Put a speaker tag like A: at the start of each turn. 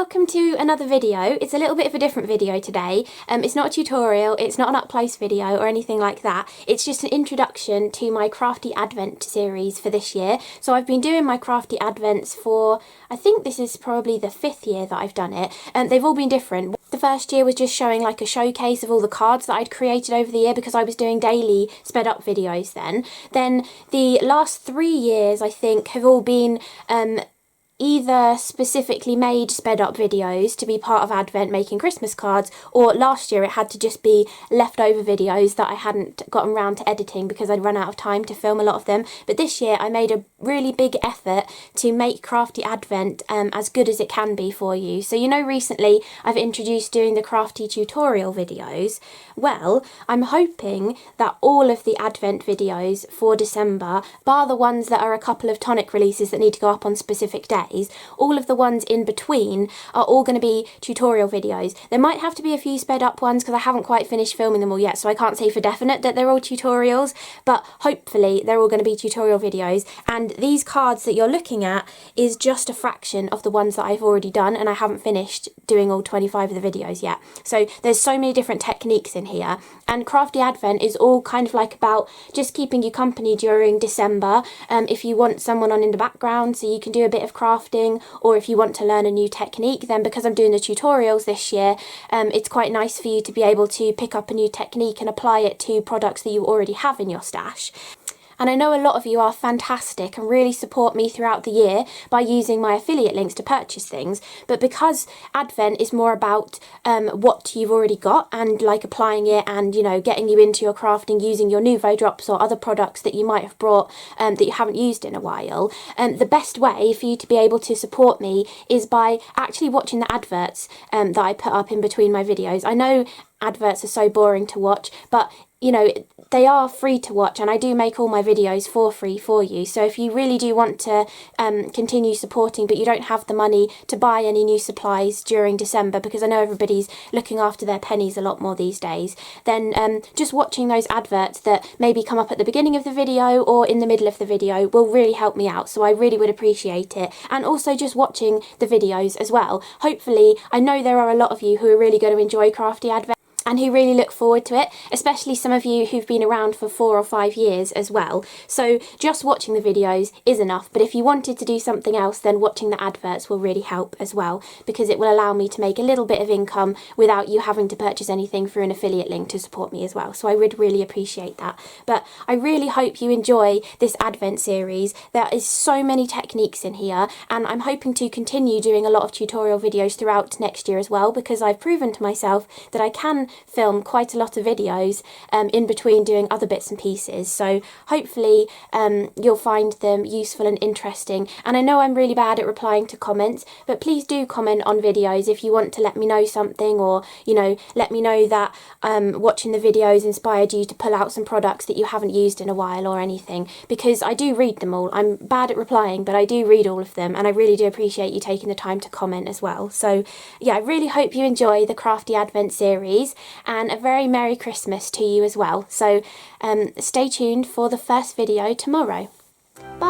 A: welcome to another video. It's a little bit of a different video today. It's not a tutorial, it's not an up close video or anything like that. It's just an introduction to my CRaFTi Advent series for this year. So I've been doing my CRaFTi Advents for, I think this is probably the 5th year that I've done it. They've all been different. The first year was just showing like a showcase of all the cards that I'd created over the year because I was doing daily sped up videos then. Then the last 3 years I think have all been either specifically made sped up videos to be part of Advent making Christmas cards, or last year it had to just be leftover videos that I hadn't gotten around to editing because I'd run out of time to film a lot of them. But this year I made a really big effort to make CRaFTi Advent as good as it can be for you. So you know, recently I've introduced doing the CRaFTi tutorial videos. Well, I'm hoping that all of the Advent videos for December, bar the ones that are a couple of tonic releases that need to go up on specific days, all of the ones in between are all going to be tutorial videos. There might have to be a few sped up ones because I haven't quite finished filming them all yet, so I can't say for definite that they're all tutorials, but hopefully they're all going to be tutorial videos. And these cards that you're looking at is just a fraction of the ones that I've already done, and I haven't finished doing all 25 of the videos yet. So there's so many different techniques in here, and CRaFTi Advent is all kind of like about just keeping you company during December. If you want someone on in the background so you can do a bit of crafting, or if you want to learn a new technique, then because I'm doing the tutorials this year, it's quite nice for you to be able to pick up a new technique and apply it to products that you already have in your stash. And I know a lot of you are fantastic and really support me throughout the year by using my affiliate links to purchase things. But because Advent is more about what you've already got and like applying it and, you know, getting you into your crafting using your Nouveau drops or other products that you might have brought that you haven't used in a while, the best way for you to be able to support me is by actually watching the adverts that I put up in between my videos. I know adverts are so boring to watch, but you know, they are free to watch, and I do make all my videos for free for you. So if you really do want to continue supporting, but you don't have the money to buy any new supplies during December, because I know everybody's looking after their pennies a lot more these days, then just watching those adverts that maybe come up at the beginning of the video or in the middle of the video will really help me out. So I really would appreciate it. And also just watching the videos as well. Hopefully, I know there are a lot of you who are really going to enjoy CRaFTi Advent and who really look forward to it, especially some of you who've been around for 4 or 5 years as well. So just watching the videos is enough, but if you wanted to do something else, then watching the adverts will really help as well, because it will allow me to make a little bit of income without you having to purchase anything through an affiliate link to support me as well. So I would really appreciate that. But I really hope you enjoy this Advent series. There is so many techniques in here, and I'm hoping to continue doing a lot of tutorial videos throughout next year as well, because I've proven to myself that I can film quite a lot of videos in between doing other bits and pieces. So hopefully you'll find them useful and interesting. And I know I'm really bad at replying to comments, but please do comment on videos if you want to let me know something, or you know, let me know that watching the videos inspired you to pull out some products that you haven't used in a while or anything, because I do read them all. I'm bad at replying, but I do read all of them, and I really do appreciate you taking the time to comment as well. So yeah, I really hope you enjoy the CRaFTi Advent series, and a very Merry Christmas to you as well. So stay tuned for the first video tomorrow. Bye!